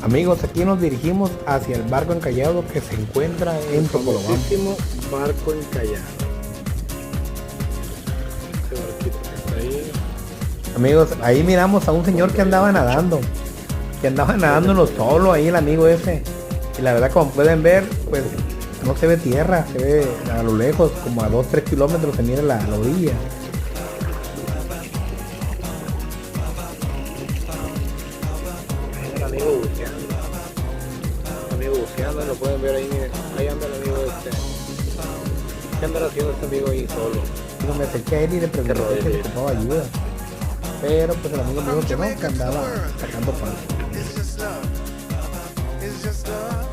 Amigos, aquí nos dirigimos hacia el barco encallado que se encuentra en Topolobampo. Famosísimo barco encallado. Ese barquito que está ahí. Amigos, ahí miramos a un señor que andaba nadando. Que andaba nadando solo ahí el amigo ese. Y la verdad, como pueden ver, pues no se ve tierra, se ve a lo lejos, como a 2-3 kilómetros se mira la orilla. El amigo buceando. El amigo buceando, lo pueden ver ahí, miren. Ahí anda el amigo este. ¿Qué anda haciendo este amigo ahí solo? Yo me acerqué a él y le pregunté si le ocupaba ayuda. Pero pues el amigo me dijo que no, que andaba sacando pan. It's just love.